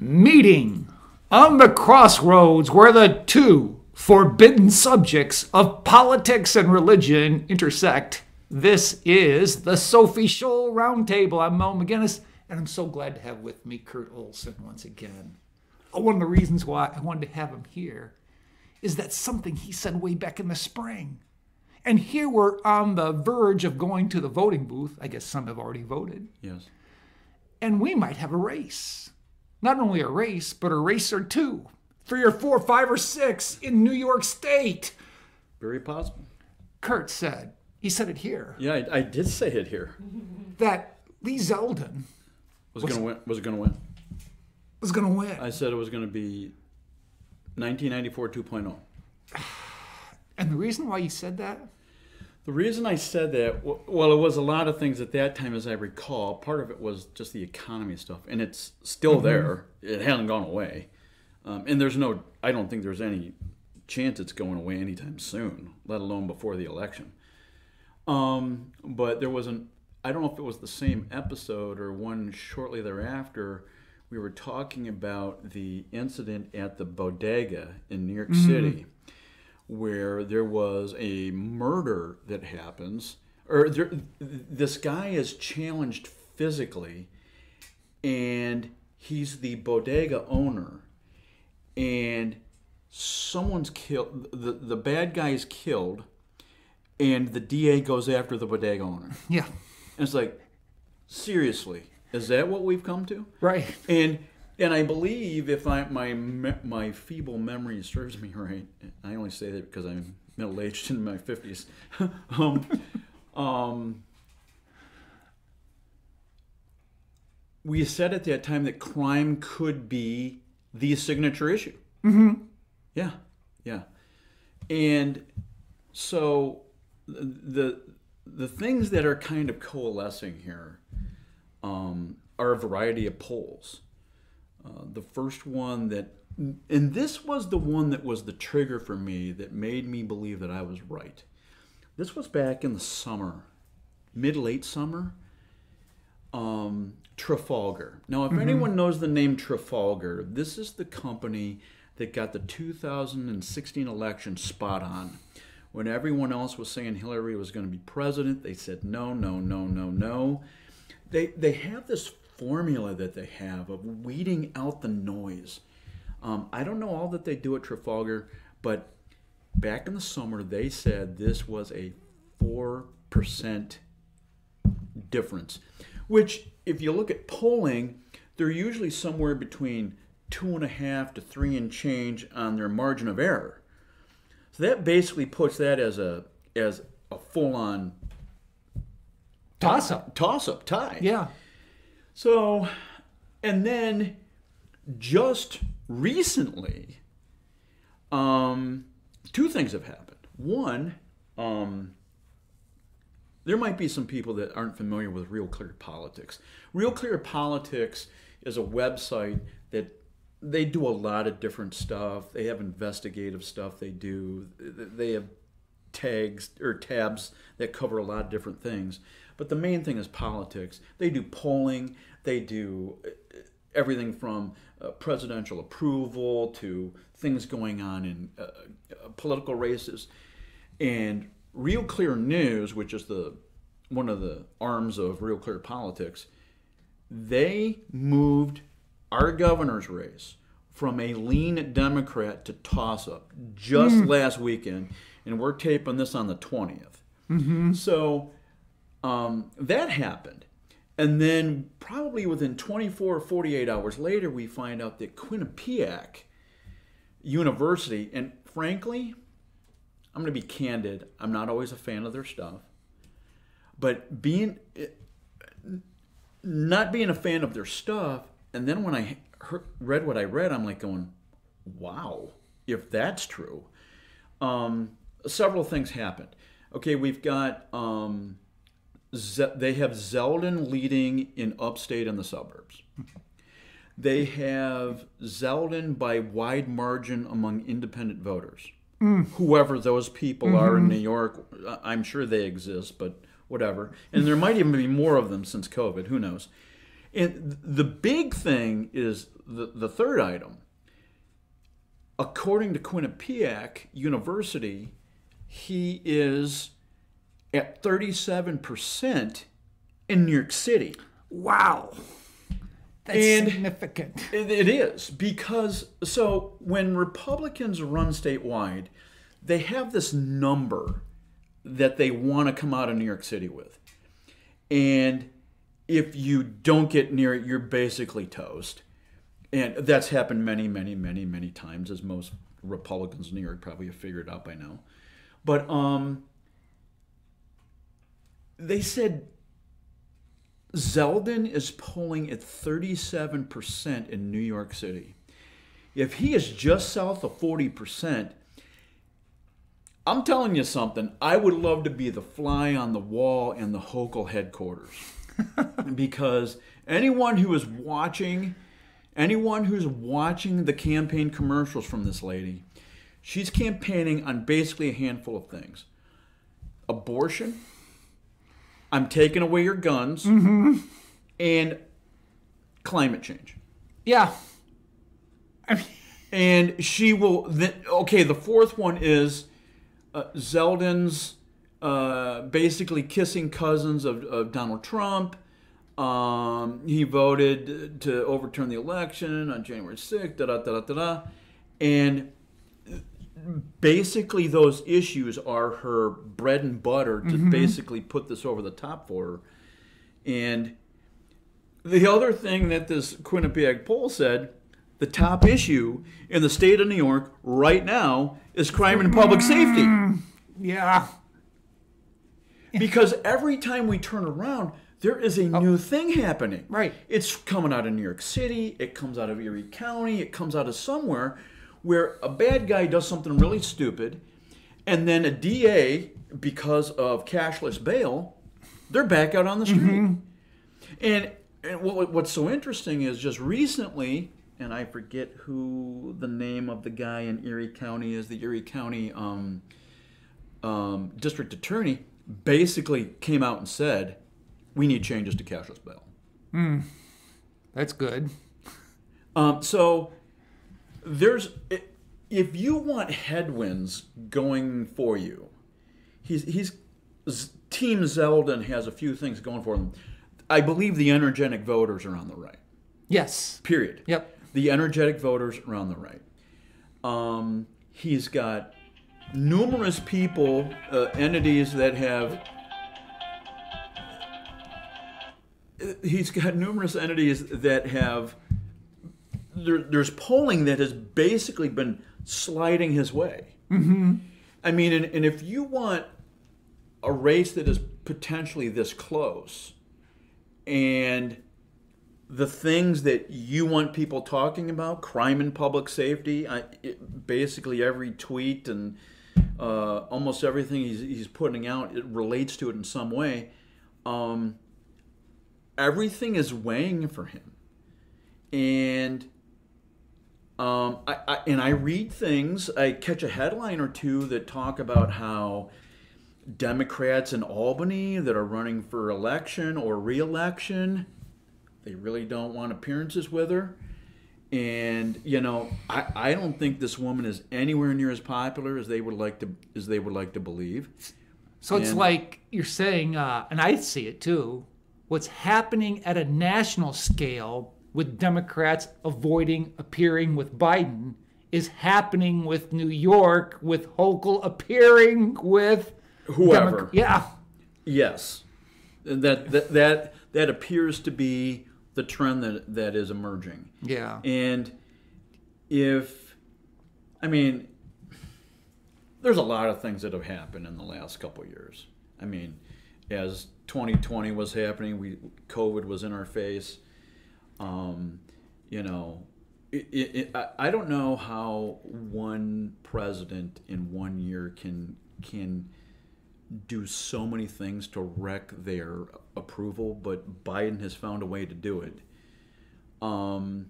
Meeting on the crossroads where the two forbidden subjects of politics and religion intersect. This is the Sophie Scholl Roundtable. I'm Mel McGinnis, and I'm so glad to have with me Kurt Olson once again. One of the reasons why I wanted to have him here is that something he said way back in the spring. And here we're on the verge of going to the voting booth. I guess some have already voted. Yes. And we might have a race. Not only a race, but a race or two, 3 or 4, 5 or 6 in New York State. Very possible. Kurt said, he said it here. Yeah, I did say it here. That Lee Zeldin Was going to win. Was going to win. Was going to win. I said it was going to be 1994 2.0. And the reason why you said that? The reason I said that, well, it was a lot of things at that time, as I recall. Part of it was just the economy stuff, and it's still there. It hasn't gone away. And I don't think there's any chance it's going away anytime soon, let alone before the election. But there wasn't, I don't know if it was the same episode or one shortly thereafter, we were talking about the incident at the bodega in New York City, where there was a murder that happens, or this guy is challenged physically, and he's the bodega owner, and someone's killed, the bad guy is killed, and the DA goes after the bodega owner. Yeah. And it's like, seriously, is that what we've come to? Right. And I believe, if my feeble memory serves me right, I only say that because I'm middle-aged in my 50s, we said at that time that crime could be the signature issue. Mm-hmm. Yeah. And so the things that are kind of coalescing here are a variety of polls. The first one and this was the one that was the trigger for me that made me believe that I was right. This was back in the summer, mid-late summer, Trafalgar. Now, if anyone knows the name Trafalgar, this is the company that got the 2016 election spot on. When everyone else was saying Hillary was going to be president, they said no. They have this formula that they have of weeding out the noise. I don't know all that they do at Trafalgar, but back in the summer they said this was a 4% difference, which if you look at polling, they're usually somewhere between 2.5 to 3 and change on their margin of error. So that basically puts that as a full-on Toss-up tie. Yeah. So, and then just recently, 2 things have happened. One, there might be some people that aren't familiar with Real Clear Politics. Real Clear Politics is a website that they do a lot of different stuff. They have investigative stuff they do. They have tags or tabs that cover a lot of different things. But the main thing is politics. They do polling. They do everything from presidential approval to things going on in political races. And Real Clear News, which is one of the arms of Real Clear Politics, they moved our governor's race from a lean Democrat to toss-up just last weekend, and we're taping this on the 20th. Mm-hmm. So that happened. And then probably within 24 or 48 hours later, we find out that Quinnipiac University, and frankly, I'm going to be candid, I'm not always a fan of their stuff, but not being a fan of their stuff, and then when I read what I read, I'm like going, wow, if that's true. Several things happened. Okay, we've got, they have Zeldin leading in upstate and the suburbs. They have Zeldin by wide margin among independent voters. Whoever those people are in New York, I'm sure they exist, but whatever. And there might even be more of them since COVID, who knows. And the big thing is the third item. According to Quinnipiac University, he is at 37% in New York City. Wow. That's significant. It is, because so when Republicans run statewide, they have this number that they want to come out of New York City with. And if you don't get near it, you're basically toast. And that's happened many, many, many, many times, as most Republicans in New York probably have figured out by now. But they said Zeldin is polling at 37% in New York City. If he is just south of 40%, I'm telling you something. I would love to be the fly on the wall in the Hochul headquarters. Because anyone who's watching the campaign commercials from this lady, she's campaigning on basically a handful of things. Abortion, I'm taking away your guns, and climate change. Yeah. And she will, the fourth one is Zeldin's basically kissing cousins of Donald Trump. He voted to overturn the election on January 6th, And basically those issues are her bread and butter to basically put this over the top for her. And the other thing that this Quinnipiac poll said, the top issue in the state of New York right now is crime and public safety. Yeah. Because every time we turn around, there is a new thing happening. Right. It's coming out of New York City. It comes out of Erie County. It comes out of somewhere where a bad guy does something really stupid, and then a DA, because of cashless bail, they're back out on the street. And what's so interesting is just recently, and I forget who the name of the guy in Erie County is, the Erie County district attorney basically came out and said, we need changes to cashless bail. That's good. So there's, if you want headwinds going for you, Team Zeldin has a few things going for them. I believe the energetic voters are on the right. Yes. Period. Yep. The energetic voters are on the right. He's got numerous people, entities that have. He's got numerous entities that have. There's polling that has basically been sliding his way. I mean, and if you want a race that is potentially this close, and the things that you want people talking about, crime and public safety, basically every tweet and almost everything he's putting out, it relates to it in some way. Everything is weighing for him. And I read things, I catch a headline or two that talk about how Democrats in Albany that are running for election or re-election, they really don't want appearances with her. And, you know, I don't think this woman is anywhere near as popular as they would like to believe. So it's like you're saying, and I see it too, what's happening at a national scale with Democrats avoiding appearing with Biden is happening with New York, with Hochul appearing with whoever. Yeah. Yes. That appears to be the trend that is emerging. Yeah. And there's a lot of things that have happened in the last couple of years. I mean, as 2020 was happening, COVID was in our face. I don't know how one president in 1 year can do so many things to wreck their approval, but Biden has found a way to do it. And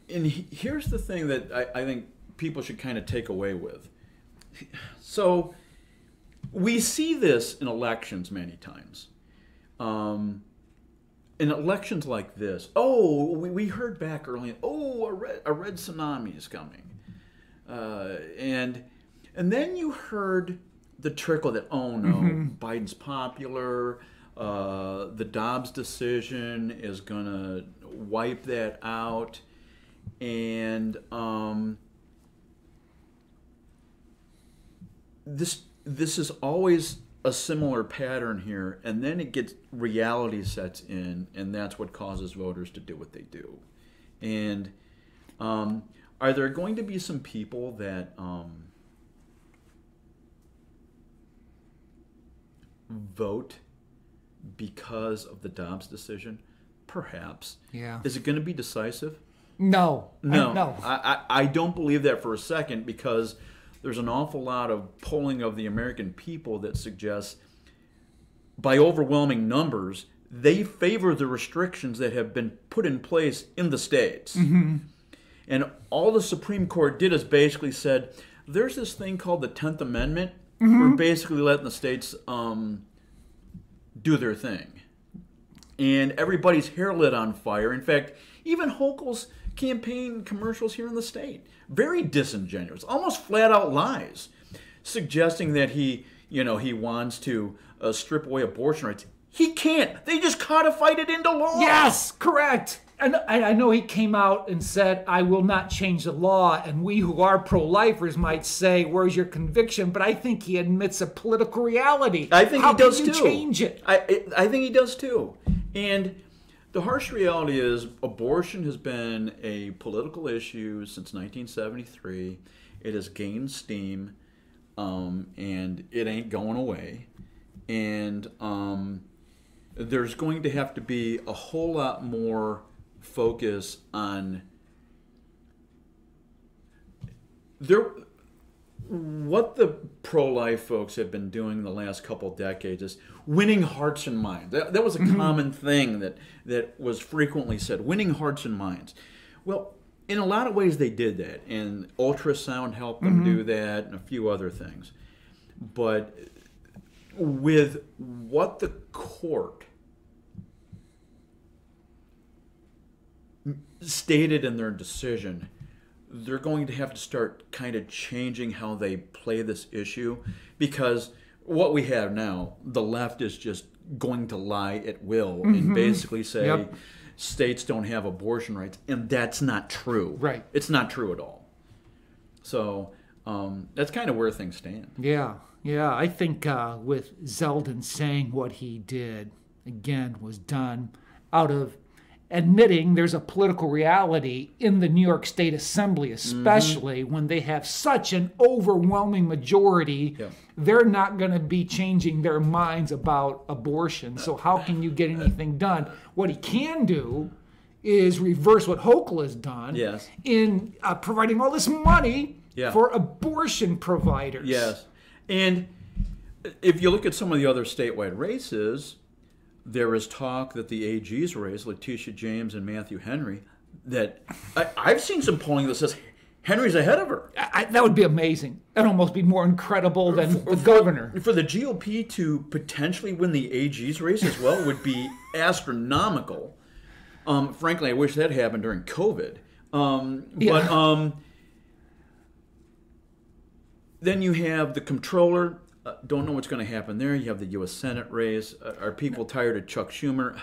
here's the thing that I think people should kind of take away with. So we see this in elections many times. in elections like this, we heard back early, a red tsunami is coming. And then you heard the trickle that, oh no, Biden's popular, the Dobbs decision is going to wipe that out. And this is always a similar pattern here, and then reality sets in, and that's what causes voters to do what they do. And are there going to be some people that vote because of the Dobbs decision? Perhaps. Yeah. Is it going to be decisive? No. No. I don't believe that for a second, because there's an awful lot of polling of the American people that suggests, by overwhelming numbers, they favor the restrictions that have been put in place in the states. And all the Supreme Court did is basically said, there's this thing called the 10th Amendment. We're basically letting the states do their thing. And everybody's hair lit on fire. In fact, even Hochul's campaign commercials here in the state, very disingenuous, almost flat out lies, suggesting that he wants to strip away abortion rights. He can't. They just codified it into law. Yes, correct. And I know he came out and said, I will not change the law. And we who are pro-lifers might say, where's your conviction? But I think he admits a political reality. I think he does too. How can you change it? I think he does too. And the harsh reality is, abortion has been a political issue since 1973. It has gained steam, and it ain't going away. And there's going to have to be a whole lot more focus on what the pro-life folks have been doing the last couple of decades is winning hearts and minds. That was a common thing that was frequently said, winning hearts and minds. Well, in a lot of ways they did that, and ultrasound helped them do that, and a few other things. But with what the court stated in their decision, they're going to have to start kind of changing how they play this issue, because what we have now, the left is just going to lie at will and basically say states don't have abortion rights, and that's not true. Right. It's not true at all. So that's kind of where things stand. Yeah. I think with Zeldin saying what he did, again, was done out of admitting there's a political reality in the New York State Assembly, especially when they have such an overwhelming majority. They're not going to be changing their minds about abortion. So how can you get anything done? What he can do is reverse what Hochul has done in providing all this money for abortion providers. Yes. And if you look at some of the other statewide races, there is talk that the AG's race, Letitia James and Matthew Henry, that I've seen some polling that says Henry's ahead of her. That would be amazing. That'd almost be more incredible than the governor. For the GOP to potentially win the AG's race as well would be astronomical. Frankly, I wish that happened during COVID. But then you have the comptroller. Don't know what's going to happen there. You have the U.S. Senate race. Are people tired of Chuck Schumer?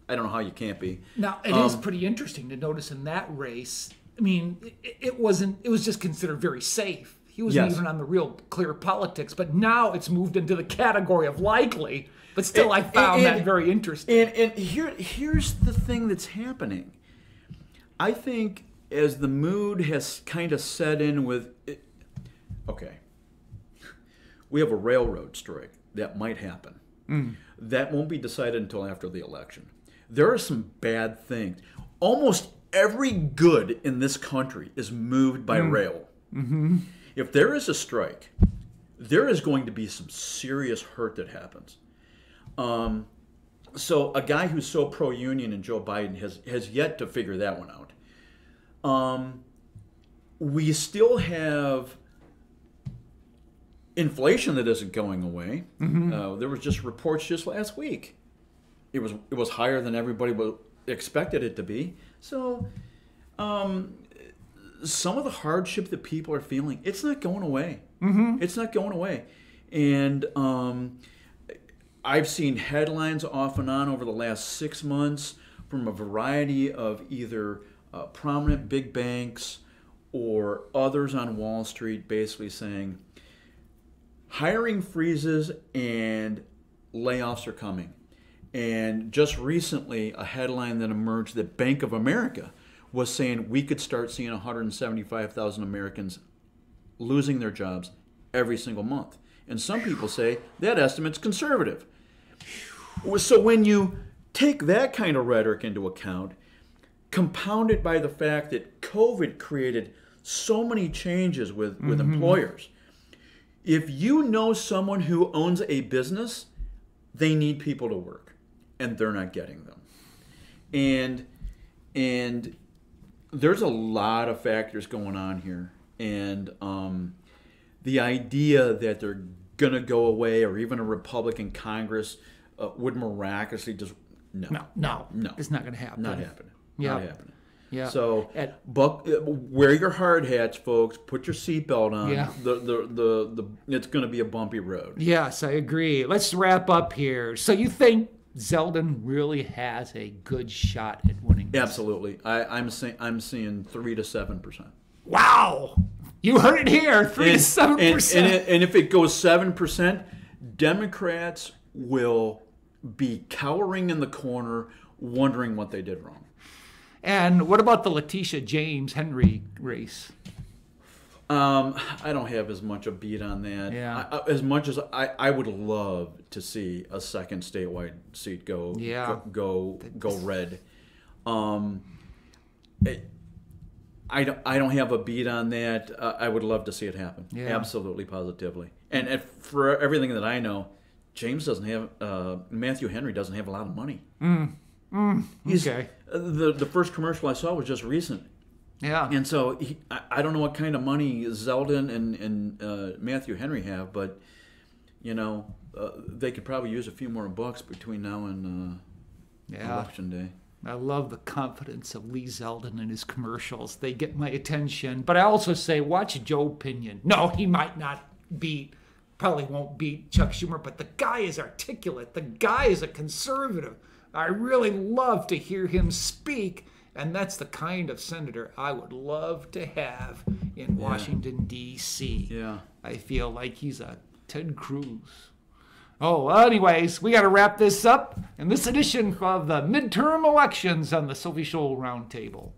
I don't know how you can't be. Now, it is pretty interesting to notice in that race. I mean, it was just considered very safe. He wasn't even on the real clear politics. But now it's moved into the category of likely. But still, I found that very interesting. And here's the thing that's happening. I think as the mood has kind of set in with it, okay, we have a railroad strike that might happen. That won't be decided until after the election. There are some bad things. Almost every good in this country is moved by rail. If there is a strike, there is going to be some serious hurt that happens. So a guy who's so pro-union and Joe Biden has yet to figure that one out. We still have inflation that isn't going away. There was just reports just last week. it was higher than everybody expected it to be. So some of the hardship that people are feeling, it's not going away. It's not going away. And I've seen headlines off and on over the last 6 months from a variety of either prominent big banks or others on Wall Street basically saying hiring freezes and layoffs are coming. And just recently, a headline that emerged that Bank of America was saying we could start seeing 175,000 Americans losing their jobs every single month. And some people say that estimate's conservative. So when you take that kind of rhetoric into account, compounded by the fact that COVID created so many changes with employers, if you know someone who owns a business, they need people to work, and they're not getting them. And there's a lot of factors going on here. And the idea that they're going to go away, or even a Republican Congress would miraculously just no, it's not going to happen. Not happening. Yeah. Not happening. Yeah. So, wear your hard hats, folks. Put your seatbelt on. Yeah. It's going to be a bumpy road. Yes, I agree. Let's wrap up here. So you think Zeldin really has a good shot at winning this? Absolutely. I'm seeing 3 to 7%. Wow. You heard it here, 3 to 7%. And if it goes 7%, Democrats will be cowering in the corner, wondering what they did wrong. And what about the Letitia James Henry race? I don't have as much a beat on that. Yeah. As much as I would love to see a second statewide seat go red. I don't have a beat on that. I would love to see it happen. Yeah. Absolutely, positively. And for everything that I know, Matthew Henry doesn't have a lot of money. Okay. The first commercial I saw was just recent. Yeah. And so I don't know what kind of money Zeldin and Matthew Henry have, but they could probably use a few more bucks between now and election day. I love the confidence of Lee Zeldin and his commercials. They get my attention. But I also say, watch Joe Pinion. No, he might not probably won't beat Chuck Schumer, but the guy is articulate. The guy is a conservative. I really love to hear him speak, and that's the kind of senator I would love to have in Washington, D.C. Yeah. I feel like he's a Ted Cruz. Oh, anyways, we got to wrap this up in this edition of the midterm elections on the Sophie Scholl Roundtable.